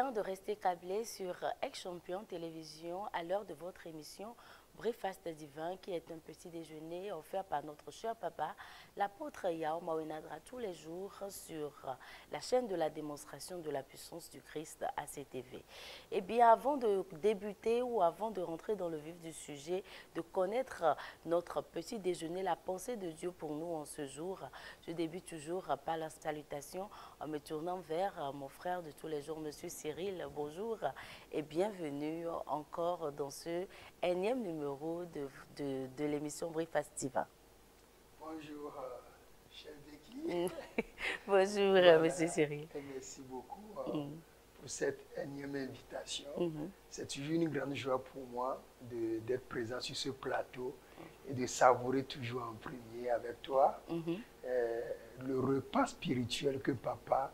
bien de rester câblé sur Ex-Champion Télévision à l'heure de votre émission Breakfast Divin, qui est un petit déjeuner offert par notre cher papa, l'apôtre Yao Mawenadra, tous les jours sur la chaîne de la démonstration de la puissance du Christ ACTV. Eh bien, avant de débuter ou avant de rentrer dans le vif du sujet, de connaître notre petit déjeuner, la pensée de Dieu pour nous en ce jour, je débute toujours par la salutation en me tournant vers mon frère de tous les jours, Monsieur Cyril. Bonjour et bienvenue encore dans ce énième numéro de l'émission Breakfast Divin. Bonjour, chef d'équipe. Bonjour, Voilà, Monsieur Cyril. Et merci beaucoup pour cette énième invitation. C'est toujours une grande joie pour moi d'être présent sur ce plateau et de savourer toujours en premier avec toi le repas spirituel que papa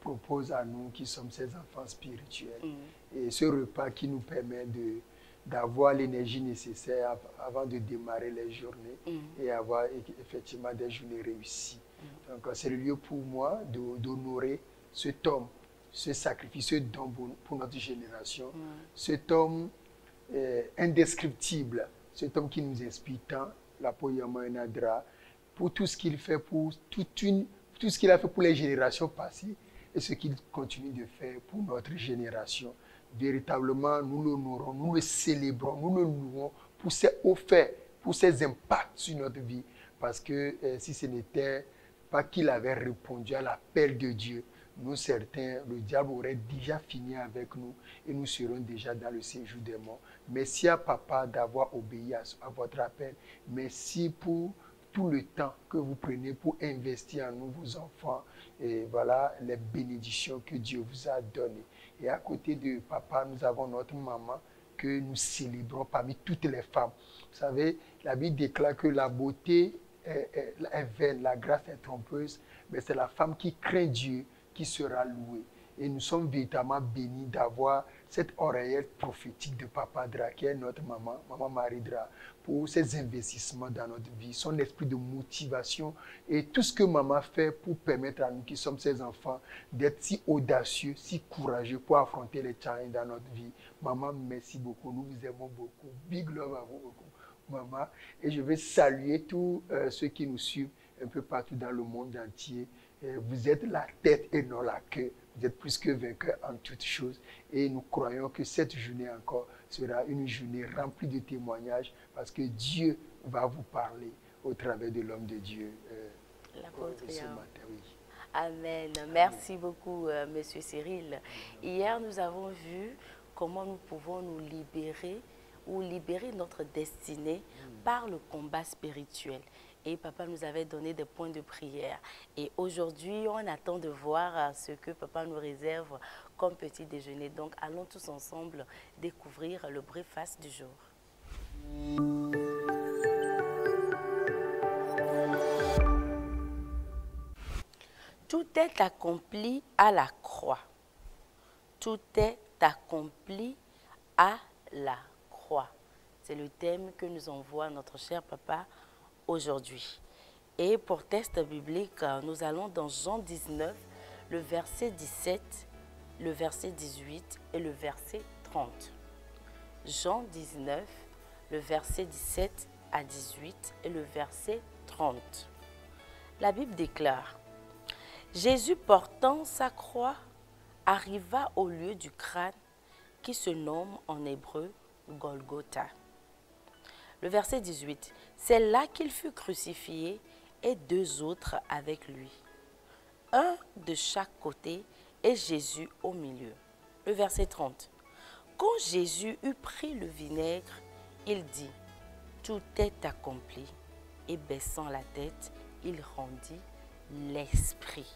propose à nous qui sommes ses enfants spirituels. Et ce repas qui nous permet d'avoir l'énergie nécessaire avant de démarrer les journées et avoir effectivement des journées réussies. Donc c'est le lieu pour moi d'honorer cet homme, ce sacrifice, ce don pour notre génération, cet homme indescriptible, cet homme qui nous inspire tant, l'apôtre Yao Mawenadra, pour tout ce qu'il fait, pour tout ce qu'il a fait pour les générations passées et ce qu'il continue de faire pour notre génération. Véritablement, nous l'honorons, nous le célébrons, nous le louons pour ses hauts faits, pour ses impacts sur notre vie. Parce que si ce n'était pas qu'il avait répondu à l'appel de Dieu, nous certains, le diable aurait déjà fini avec nous et nous serions déjà dans le séjour des morts. Merci à papa d'avoir obéi à votre appel. Merci pour tout le temps que vous prenez pour investir en nous, vos enfants. Et voilà les bénédictions que Dieu vous a données. Et à côté de papa, nous avons notre maman que nous célébrons parmi toutes les femmes. Vous savez, la Bible déclare que la beauté est vaine, la grâce est trompeuse, mais c'est la femme qui craint Dieu qui sera louée. Et nous sommes véritablement bénis d'avoir cette oreillette prophétique de Papa Dra, qui est notre maman, Maman Marie Dra, pour ses investissements dans notre vie, son esprit de motivation et tout ce que maman fait pour permettre à nous qui sommes ses enfants d'être si audacieux, si courageux pour affronter les challenges dans notre vie. Maman, merci beaucoup, nous vous aimons beaucoup. Big love à vous beaucoup, maman. Et je veux saluer tous ceux qui nous suivent un peu partout dans le monde entier. Vous êtes la tête et non la queue. Vous êtes plus que vainqueurs en toutes choses. Et nous croyons que cette journée encore sera une journée remplie de témoignages parce que Dieu va vous parler au travers de l'homme de Dieu ce matin. Oui. Amen. Merci beaucoup, Monsieur Cyril. Hier, nous avons vu comment nous pouvons nous libérer ou libérer notre destinée par le combat spirituel. Et papa nous avait donné des points de prière. Et aujourd'hui, on attend de voir ce que papa nous réserve comme petit déjeuner. Donc, allons tous ensemble découvrir le breakfast du jour. Tout est accompli à la croix. Tout est accompli à la croix. C'est le thème que nous envoie notre cher papa aujourd'hui. Et pour test biblique, nous allons dans Jean 19, le verset 17, le verset 18 et le verset 30. Jean 19, le verset 17 à 18 et le verset 30. La Bible déclare: Jésus portant sa croix arriva au lieu du crâne qui se nomme en hébreu Golgotha. Le verset 18, c'est là qu'il fut crucifié et deux autres avec lui, un de chaque côté et Jésus au milieu. Le verset 30, quand Jésus eut pris le vinaigre, il dit, tout est accompli, et baissant la tête, il rendit l'esprit.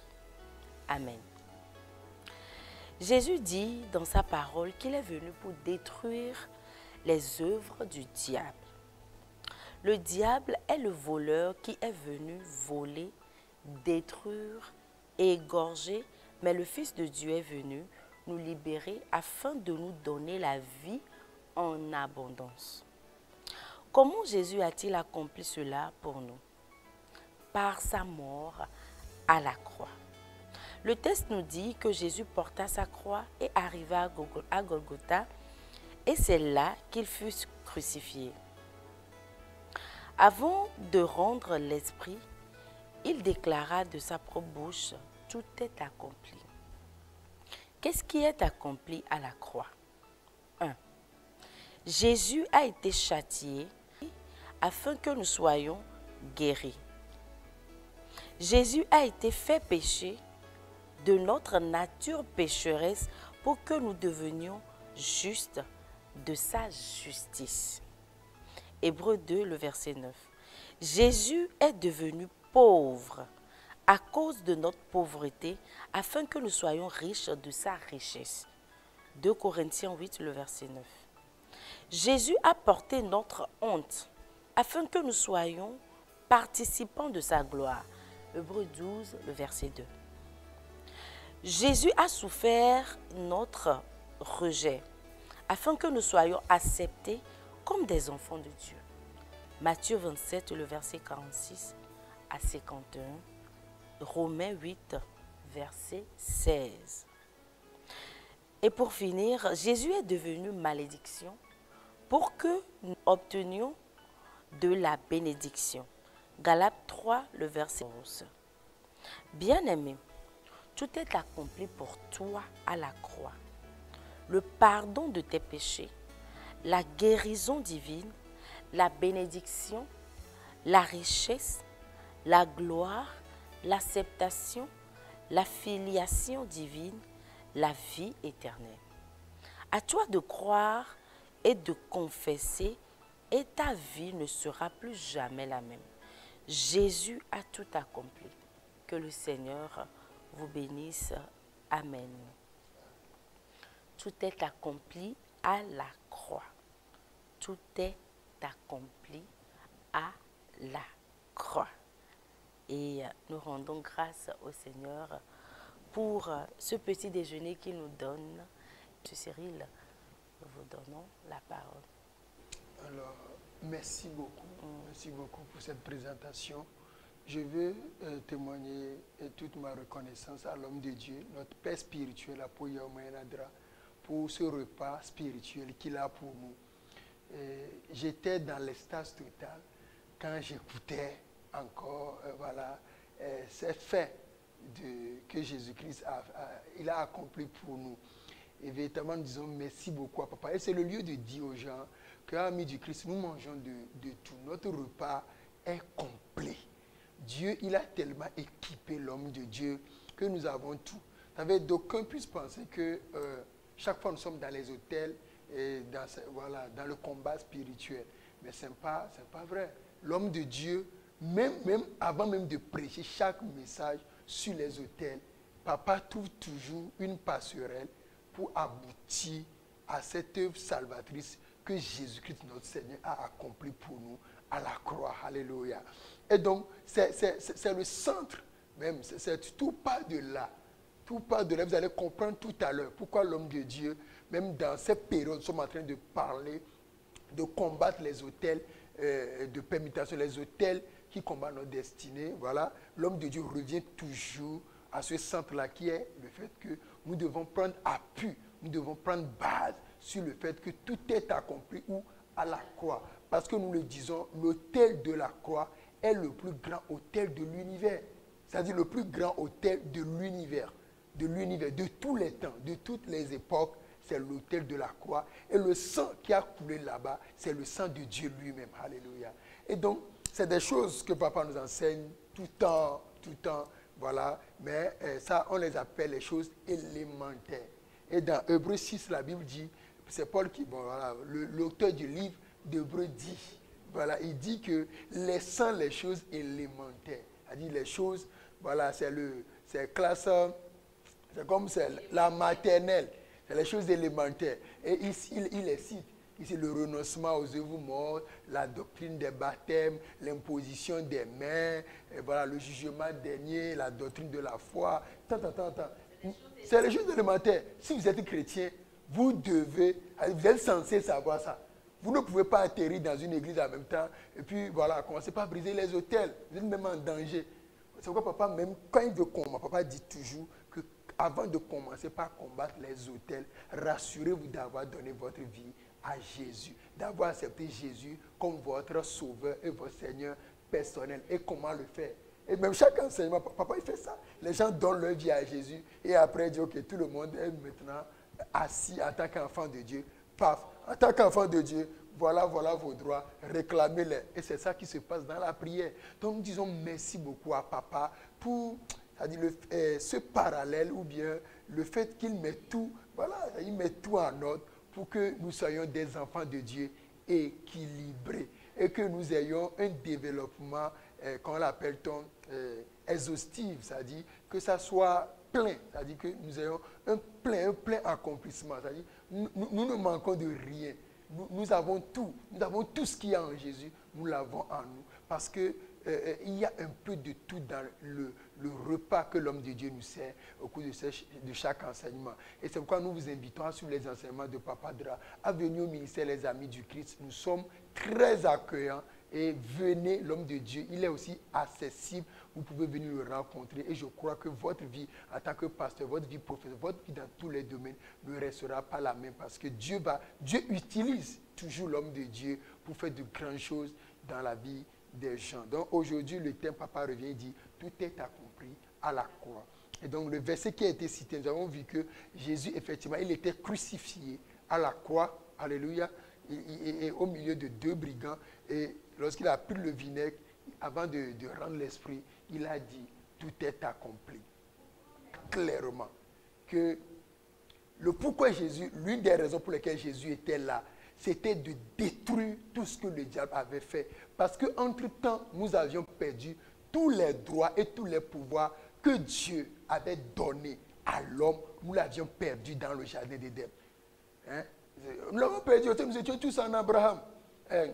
Amen. Jésus dit dans sa parole qu'il est venu pour détruire les œuvres du diable. Le diable est le voleur qui est venu voler, détruire et égorger, mais le Fils de Dieu est venu nous libérer afin de nous donner la vie en abondance. Comment Jésus a-t-il accompli cela pour nous? Par sa mort à la croix. Le texte nous dit que Jésus porta sa croix et arriva à Golgotha, et c'est là qu'il fut crucifié. Avant de rendre l'esprit, il déclara de sa propre bouche, « Tout est accompli ». Qu'est-ce qui est accompli à la croix? 1. Jésus a été châtié afin que nous soyons guéris. Jésus a été fait péché de notre nature pécheresse pour que nous devenions justes de sa justice. Hébreux 2, le verset 9. Jésus est devenu pauvre à cause de notre pauvreté, afin que nous soyons riches de sa richesse. 2 Corinthiens 8, le verset 9. Jésus a porté notre honte, afin que nous soyons participants de sa gloire. Hébreux 12, le verset 2. Jésus a souffert notre rejet, afin que nous soyons acceptés comme des enfants de Dieu. Matthieu 27, le verset 46 à 51. Romains 8, verset 16. Et pour finir, Jésus est devenu malédiction pour que nous obtenions de la bénédiction. Galates 3, le verset 11. Bien-aimé, tout est accompli pour toi à la croix. Le pardon de tes péchés, la guérison divine, la bénédiction, la richesse, la gloire, l'acceptation, la filiation divine, la vie éternelle. À toi de croire et de confesser, et ta vie ne sera plus jamais la même. Jésus a tout accompli. Que le Seigneur vous bénisse. Amen. Tout est accompli à la croix. Tout est accompli à la croix. Et nous rendons grâce au Seigneur pour ce petit déjeuner qu'il nous donne. M. Cyril, nous vous donnons la parole. Alors, merci beaucoup pour cette présentation. Je veux témoigner toute ma reconnaissance à l'homme de Dieu, notre Père spirituel, Apoya Omayanadra, pour ce repas spirituel qu'il a pour nous. J'étais dans l'extase totale quand j'écoutais encore ces faits que Jésus-Christ a accompli pour nous. Et véritablement, nous disons merci beaucoup à Papa. Et c'est le lieu de dire aux gens qu'à Amis du Christ, nous mangeons de tout. Notre repas est complet. Dieu, il a tellement équipé l'homme de Dieu que nous avons tout. D'aucuns puissent penser que chaque fois nous sommes dans les hôtels et dans le combat spirituel. Mais ce n'est pas vrai. L'homme de Dieu, même avant même de prêcher chaque message sur les hôtels, Papa trouve toujours une passerelle pour aboutir à cette œuvre salvatrice que Jésus-Christ, notre Seigneur, a accomplie pour nous à la croix. Alléluia. Et donc, c'est le centre même. Tout part de là. Tout part de là. Vous allez comprendre tout à l'heure pourquoi l'homme de Dieu, même dans cette période, nous sommes en train de parler, de combattre les hôtels de permutation, les hôtels qui combattent notre destinée. Voilà. L'homme de Dieu revient toujours à ce centre-là qui est le fait que nous devons prendre appui, nous devons prendre base sur le fait que tout est accompli ou à la croix. Parce que nous le disons, l'autel de la croix est le plus grand autel de l'univers. C'est-à-dire le plus grand autel de l'univers, de tous les temps, de toutes les époques. C'est l'autel de la croix. Et le sang qui a coulé là-bas, c'est le sang de Dieu lui-même. Alléluia. Et donc, c'est des choses que Papa nous enseigne tout le temps. Voilà. Mais ça, on les appelle les choses élémentaires. Et dans Hébreux 6, la Bible dit, c'est Paul qui, l'auteur du livre d'Hébreux dit, voilà, il dit que laissant les choses élémentaires, c'est-à-dire les choses, voilà, c'est comme la maternelle, c'est les choses élémentaires. Et ici, il les cite. Ici, le renoncement aux œuvres mortes, la doctrine des baptêmes, l'imposition des mains, et voilà, le jugement dernier, la doctrine de la foi. C'est les choses élémentaires. Si vous êtes chrétien, vous êtes censé savoir ça. Vous ne pouvez pas atterrir dans une église en même temps et puis voilà, commencez pas à briser les autels. Vous êtes même en danger. C'est pourquoi papa, même quand il veut combattre, papa dit toujours avant de commencer par combattre les autels, rassurez-vous d'avoir donné votre vie à Jésus, d'avoir accepté Jésus comme votre sauveur et votre Seigneur personnel. Et comment le faire? Et même chaque enseignement, papa, il fait ça. Les gens donnent leur vie à Jésus et après, il dit, ok, tout le monde est maintenant assis en tant qu'enfant de Dieu. Paf, en tant qu'enfant de Dieu, voilà vos droits, réclamez-les. Et c'est ça qui se passe dans la prière. Donc, nous disons merci beaucoup à papa pour ce parallèle ou bien le fait qu'il met tout, voilà, il met tout en ordre pour que nous soyons des enfants de Dieu équilibrés et que nous ayons un développement, qu'on l'appelle-t-on, exhaustif, c'est-à-dire que ça soit plein, c'est-à-dire que nous ayons un plein accomplissement, c'est-à-dire nous ne manquons de rien. Nous avons tout ce qu'il y a en Jésus, nous l'avons en nous, parce que il y a un peu de tout dans le repas que l'homme de Dieu nous sert au cours de chaque enseignement. Et c'est pourquoi nous vous invitons à suivre les enseignements de Papa Dra, à venir au ministère Les Amis du Christ. Nous sommes très accueillants et venez, l'homme de Dieu, il est aussi accessible. Vous pouvez venir le rencontrer et je crois que votre vie en tant que pasteur, votre vie professeur, votre vie dans tous les domaines ne restera pas la même parce que Dieu utilise toujours l'homme de Dieu pour faire de grandes choses dans la vie des gens. Donc aujourd'hui, le thème, papa revient et dit, tout est accompli à la croix. Et donc le verset qui a été cité, nous avons vu que Jésus, effectivement, il était crucifié à la croix, alléluia, et au milieu de deux brigands. Et lorsqu'il a pris le vinaigre, avant de rendre l'esprit, il a dit, tout est accompli. Clairement, que le pourquoi Jésus, l'une des raisons pour lesquelles Jésus était là, c'était de détruire tout ce que le diable avait fait. Parce qu'entre-temps, nous avions perdu tous les droits et tous les pouvoirs que Dieu avait donnés à l'homme. Nous l'avions perdu dans le jardin d'Éden. Hein? Nous l'avons perdu, nous étions tous en Abraham.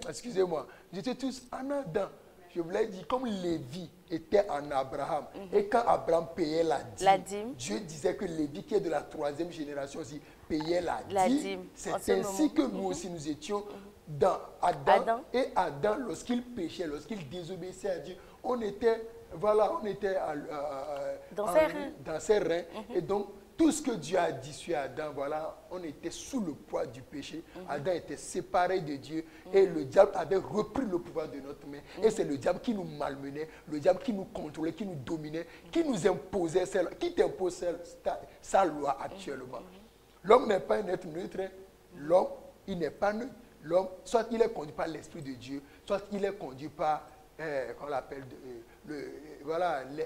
Excusez-moi, nous étions tous en Adam. Je voulais dire, comme Lévi était en Abraham, et quand Abraham payait la dîme, Dieu disait que Lévi, qui est de la 3e génération aussi, payait la dîme. C'est ainsi que nous aussi, nous étions dans Adam. Et Adam, lorsqu'il péchait, lorsqu'il désobéissait à Dieu, on était dans ses reins. Et donc, tout ce que Dieu a dit sur Adam, voilà, on était sous le poids du péché. Adam était séparé de Dieu et le diable avait repris le pouvoir de notre main. Et c'est le diable qui nous malmenait, le diable qui nous contrôlait, qui nous dominait, qui nous imposait, qui t'impose sa loi actuellement. L'homme n'est pas un être neutre. L'homme, il n'est pas neutre. L'homme, soit il est conduit par l'Esprit de Dieu, soit il est conduit par, qu'on l'appelle,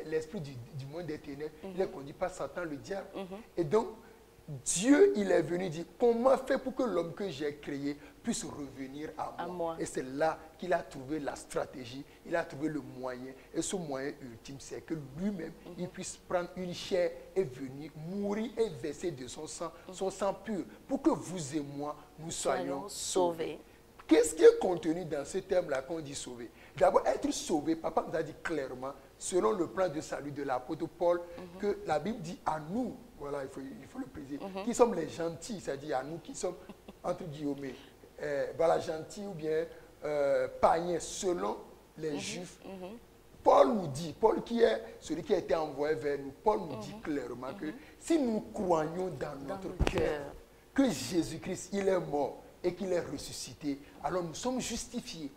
l'esprit du monde des ténèbres, il est conduit par Satan, le diable. Et donc, Dieu, il est venu dire, comment faire pour que l'homme que j'ai créé puisse revenir à moi. Et c'est là qu'il a trouvé la stratégie, il a trouvé le moyen. Et ce moyen ultime, c'est que lui-même, il puisse prendre une chair et venir mourir et verser de son sang pur, pour que vous et moi, nous soyons sauvés. Qu'est-ce qui est contenu dans ce terme-là qu'on dit sauver? D'abord, être sauvé, papa nous a dit clairement, selon le plan de salut de l'apôtre Paul, que la Bible dit à nous, voilà, il faut le préciser, qui sommes les gentils, c'est-à-dire à nous qui sommes, entre guillemets, gentils ou bien païens, selon les Juifs. Paul nous dit, Paul qui est celui qui a été envoyé vers nous, Paul nous dit clairement que si nous croyons dans notre cœur que Jésus-Christ, il est mort et qu'il est ressuscité, alors nous sommes justifiés.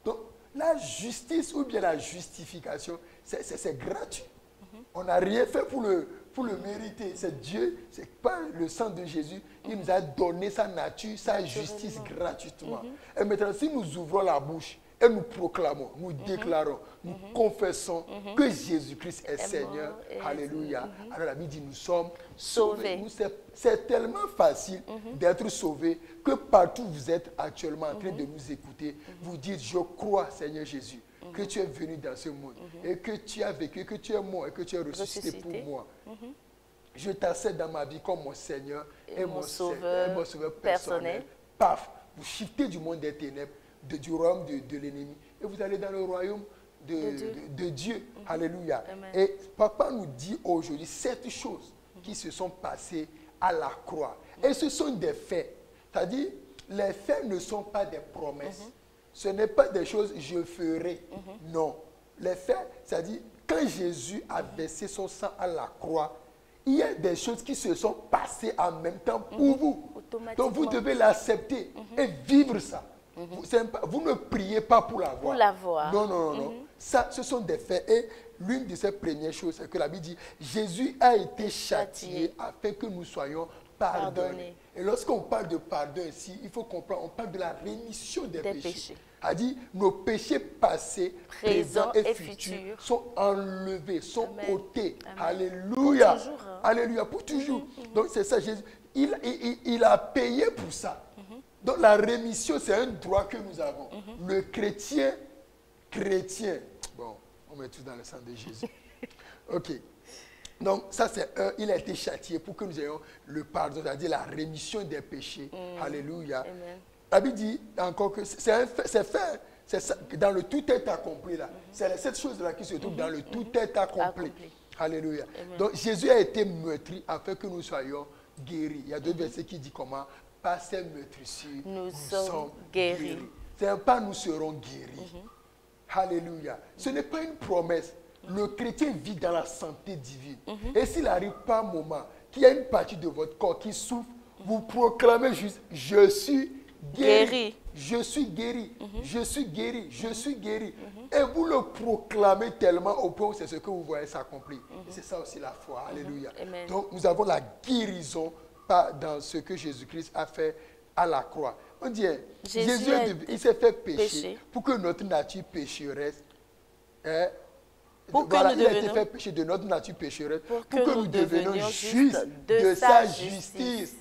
Donc, la justice ou bien la justification, c'est gratuit. On n'a rien fait pour le mériter. C'est Dieu, c'est pas le sang de Jésus qui nous a donné sa nature, sa justice gratuitement. Et maintenant, si nous ouvrons la bouche et nous proclamons, nous déclarons, nous confessons que Jésus-Christ est Seigneur, alléluia. Alors la Bible dit, nous sommes sauvés. C'est tellement facile d'être sauvé que partout où vous êtes actuellement en train de nous écouter, vous dites, je crois, Seigneur Jésus, que tu es venu dans ce monde et que tu as vécu, que tu es mort et que tu es ressuscité pour moi. Je t'accepte dans ma vie comme mon Seigneur et mon sauveur personnel. Paf, vous shiftez du monde des ténèbres, du royaume de l'ennemi et vous allez dans le royaume de Dieu. Alléluia. Amen. Et papa nous dit aujourd'hui 7 choses qui se sont passées à la croix. Et ce sont des faits. C'est-à-dire, les faits ne sont pas des promesses. Ce n'est pas des choses je ferai. Non. Les faits, c'est-à-dire, quand Jésus a versé son sang à la croix, il y a des choses qui se sont passées en même temps pour vous. Donc vous devez l'accepter et vivre ça. Vous ne priez pas pour l'avoir. Pour l'avoir. Non, non, non, non. Ça, ce sont des faits. Et l'une de ces premières choses, c'est que la Bible dit, Jésus a été châtié afin que nous soyons pardonnés. Et lorsqu'on parle de pardon ici, il faut comprendre, on parle de la rémission des péchés. A dit, nos péchés passés, présents et futurs sont enlevés, sont ôtés. Alléluia. Pour toujours, hein. Alléluia, pour toujours. Donc c'est ça, Jésus, il a payé pour ça. Donc la rémission, c'est un droit que nous avons. Le chrétien, bon, on met tout dans le sang de Jésus. Ok. Donc ça, c'est il a été châtié pour que nous ayons le pardon, c'est-à-dire la rémission des péchés. Alléluia. Amen. La Bible dit encore que c'est fait. C'est ça, dans le tout est accompli là. C'est cette chose-là qui se trouve dans le tout est accompli. Alléluia. Amen. Donc Jésus a été meurtri afin que nous soyons guéris. Il y a deux versets qui disent comment par ces meurtrissures, nous sommes guéris. C'est pas nous serons guéris. Alléluia. Ce n'est pas une promesse. Le chrétien vit dans la santé divine. Et s'il arrive par un moment qu'il y a une partie de votre corps qui souffre, vous proclamez juste, je suis guéri. Je suis guéri. Je suis guéri. Je suis guéri. Et vous le proclamez tellement au point où c'est ce que vous voyez s'accomplir. C'est ça aussi la foi. Alléluia. Donc nous avons la guérison dans ce que Jésus-Christ a fait à la croix. On dit, Jésus il s'est fait pécher pour que notre nature pécheresse. Voilà, il a été fait pécher de notre nature pécheresse pour que nous devenions justes de sa justice.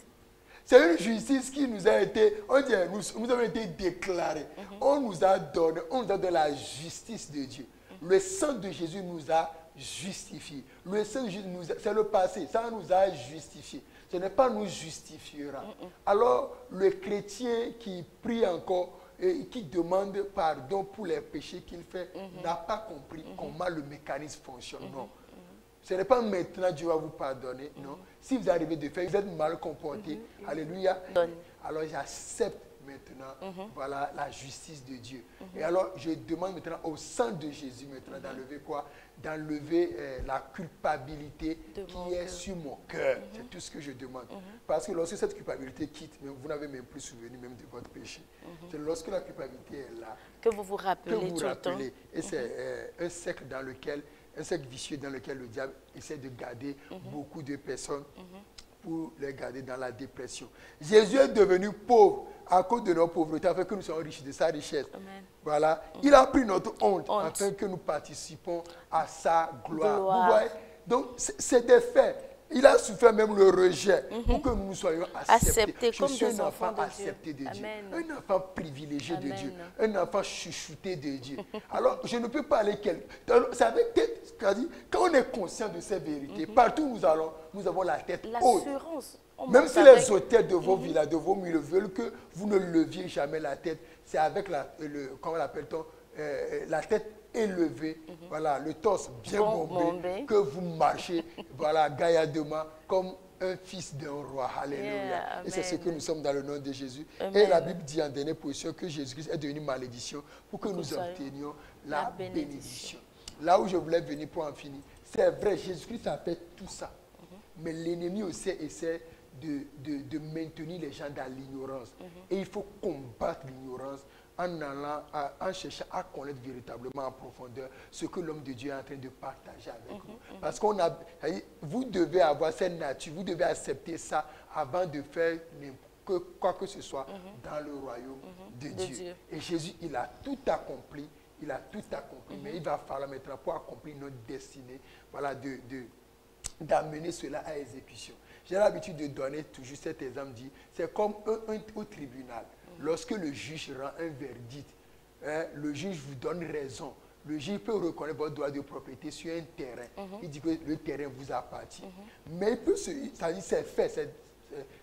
C'est une justice qui nous a été, on dit, nous avons été déclarés. On nous a donné la justice de Dieu. Le sang de Jésus nous a justifiés. Le sang de Jésus, c'est le passé, ça nous a justifiés. Ce n'est pas nous justifiera. Alors, le chrétien qui prie encore et qui demande pardon pour les péchés qu'il fait n'a pas compris comment le mécanisme fonctionne. Non. Ce n'est pas maintenant Dieu va vous pardonner. Non. Si vous arrivez de faire, vous êtes mal comporté. Alléluia. Alors, j'accepte maintenant voilà, la justice de Dieu. Et alors, je demande maintenant au sang de Jésus maintenant d'enlever quoi? D'enlever la culpabilité qui est sur mon cœur. C'est tout ce que je demande. Parce que lorsque cette culpabilité quitte, vous n'avez même plus souvenu même de votre péché. C'est lorsque la culpabilité est là que vous vous rappelez tout le temps. Et c'est un cercle vicieux dans lequel le diable essaie de garder beaucoup de personnes pour les garder dans la dépression. Jésus est devenu pauvre à cause de nos pauvretés, afin que nous soyons riches de sa richesse. Amen. Voilà. Il a pris notre honte afin que nous participons à sa gloire. Vous voyez? Donc, c'est des faits. Il a souffert même le rejet pour que nous soyons acceptés. Je suis un enfant accepté de Dieu. Un enfant privilégié de Dieu. Un enfant chouchouté de Dieu. Alors, je ne peux pas aller c'est avec tête. Quand on est conscient de ces vérités, partout où nous allons, nous avons la tête haute. Même si les hôtels de vos villas, de vos murs veulent que vous ne leviez jamais la tête, c'est avec comment l'appelle-t-on, la tête élevée, voilà, le torse bien bombé, que vous marchez, voilà, gaillardement, comme un fils d'un roi. Alléluia. Et c'est ce que nous sommes dans le nom de Jésus. Amen. Et la Bible dit en dernière position que Jésus-Christ est devenu malédiction pour que nous obtenions la bénédiction. Là où je voulais venir pour en finir, c'est vrai, Jésus-Christ a fait tout ça. Mais l'ennemi aussi essaie de maintenir les gens dans l'ignorance. Et il faut combattre l'ignorance en cherchant à connaître véritablement en profondeur ce que l'homme de Dieu est en train de partager avec nous. Parce vous devez avoir cette nature, vous devez accepter ça avant de faire quoi que ce soit dans le royaume de Dieu. Et Jésus, il a tout accompli. Il a tout accompli. Mais il va falloir maintenant pour accomplir notre destinée, voilà, d'amener cela à exécution. J'ai l'habitude de donner toujours cet exemple, c'est comme au tribunal. Lorsque le juge rend un verdict, le juge vous donne raison. Le juge peut reconnaître votre droit de propriété sur un terrain. Il dit que le terrain vous appartient. Mais il peut ça dit c'est fait,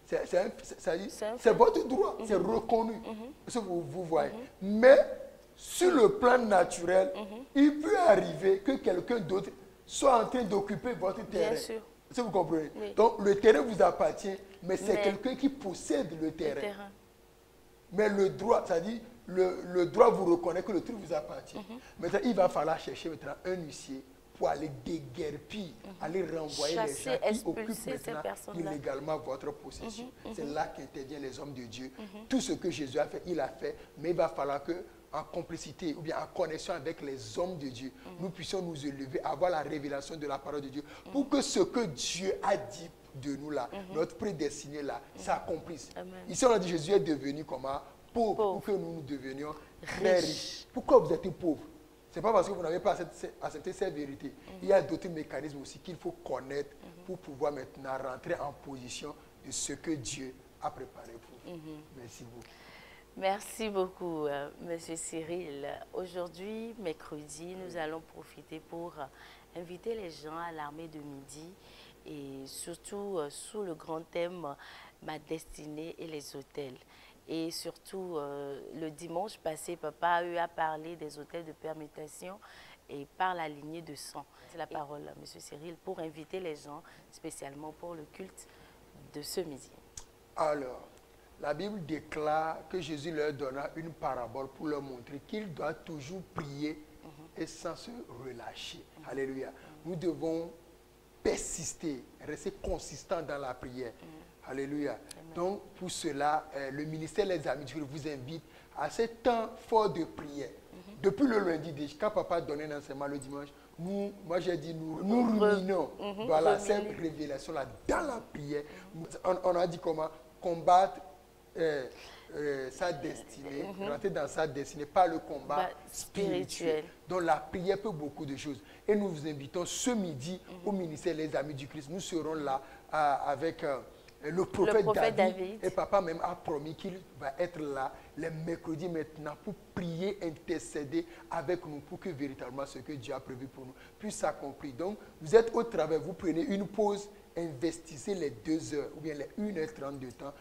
c'est votre droit, c'est reconnu. Ce que vous voyez. Mais sur le plan naturel, il peut arriver que quelqu'un d'autre soit en train d'occuper votre terrain. Bien sûr. Est-ce que vous comprenez? Oui. Donc le terrain vous appartient, mais c'est quelqu'un qui possède le terrain. Mais le droit, c'est-à-dire le droit vous reconnaît que le truc vous appartient. Maintenant, il va falloir chercher maintenant un huissier pour aller déguerpir, aller renvoyer Chasser, les gens qui occupent expulser ces maintenant personnes-là. illégalement votre possession. C'est là qu'interviennent les hommes de Dieu. Tout ce que Jésus a fait, il a fait, mais il va falloir que en complicité ou bien en connexion avec les hommes de Dieu, nous puissions nous élever, avoir la révélation de la parole de Dieu, pour que ce que Dieu a dit de nous là, notre prédestiné là, s'accomplisse. Ici on a dit Jésus est devenu comment? Pauvre, pour que nous devenions très riches. Pourquoi vous êtes pauvre? Ce n'est pas parce que vous n'avez pas accepté cette vérité. Il y a d'autres mécanismes aussi qu'il faut connaître pour pouvoir maintenant rentrer en position de ce que Dieu a préparé pour vous. Merci beaucoup. Merci beaucoup, Monsieur Cyril. Aujourd'hui, mercredi, nous allons profiter pour inviter les gens à l'armée de midi et surtout sous le grand thème « Ma destinée et les hôtels ». Et surtout, le dimanche passé, papa a eu à parler des hôtels de permutation et par la lignée de sang. C'est la parole, Monsieur Cyril, pour inviter les gens, spécialement pour le culte de ce midi. Alors, la Bible déclare que Jésus leur donna une parabole pour leur montrer qu'ils doivent toujours prier et sans se relâcher. Alléluia. Nous devons persister, rester consistants dans la prière. Alléluia. Amen. Donc, pour cela, le ministère des Amis du Christ vous invite à ce temps fort de prière. Depuis le lundi, quand papa donnait un enseignement le dimanche, moi j'ai dit, nous ruminons voilà, cette révélation-là dans la prière. On a dit comment combattre sa destinée, rentrer dans sa destinée par le combat spirituel. Donc la prière peut beaucoup de choses. Et nous vous invitons ce midi au ministère des Amis du Christ. Nous serons là avec le prophète David. Et papa même a promis qu'il va être là les mercredis maintenant pour prier, intercéder avec nous pour que véritablement ce que Dieu a prévu pour nous puisse s'accomplir. Donc vous êtes au travail, vous prenez une pause, investissez les 2 heures ou bien les 1h30 de temps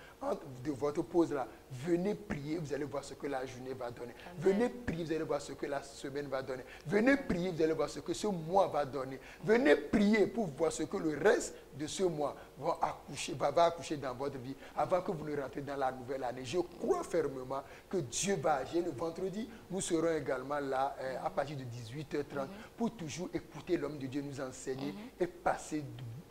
de votre pause là. Venez prier, vous allez voir ce que la journée va donner. Amen. Venez prier, vous allez voir ce que la semaine va donner. Venez prier, vous allez voir ce que ce mois va donner. Venez prier pour voir ce que le reste de ce mois va accoucher dans votre vie avant que vous ne rentrez dans la nouvelle année. Je crois fermement que Dieu va agir. Le vendredi, nous serons également là à partir de 18h30 pour toujours écouter l'homme de Dieu nous enseigner et passer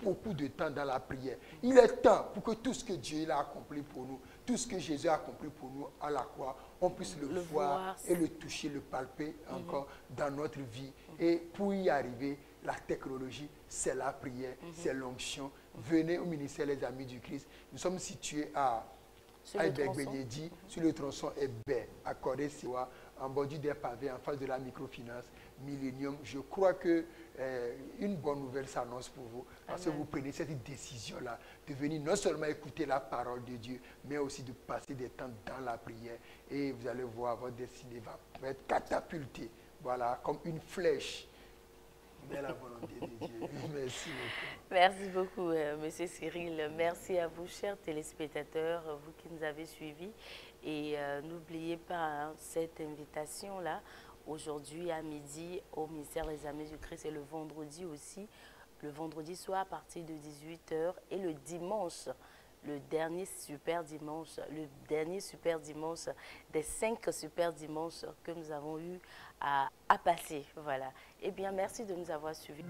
beaucoup de temps dans la prière. Il est temps pour que tout ce que Dieu a accompli pour nous, tout ce que Jésus a accompli pour nous à la croix, on puisse le voir et le toucher, le palper encore dans notre vie. Et pour y arriver, la technologie, c'est la prière, c'est l'onction. Venez au ministère des Amis du Christ. Nous sommes situés à Ibek-Benyedi, sur le tronçon Ebé, à Corée-Siwa, en bordure des pavés, en face de la microfinance Millennium. Je crois que une bonne nouvelle s'annonce pour vous, parce que vous prenez cette décision-là de venir non seulement écouter la parole de Dieu, mais aussi de passer des temps dans la prière. Et vous allez voir, votre destinée va être catapultée, voilà, comme une flèche. Mais la volonté de Dieu. Merci beaucoup. Merci beaucoup, Monsieur Cyril. Merci à vous, chers téléspectateurs, vous qui nous avez suivis. Et n'oubliez pas cette invitation-là, aujourd'hui à midi, au ministère des Amis du Christ, et le vendredi aussi, le vendredi soir à partir de 18h, et le dimanche, le dernier super dimanche des 5 super dimanches que nous avons eu à passer. Voilà. Eh bien, merci de nous avoir suivis.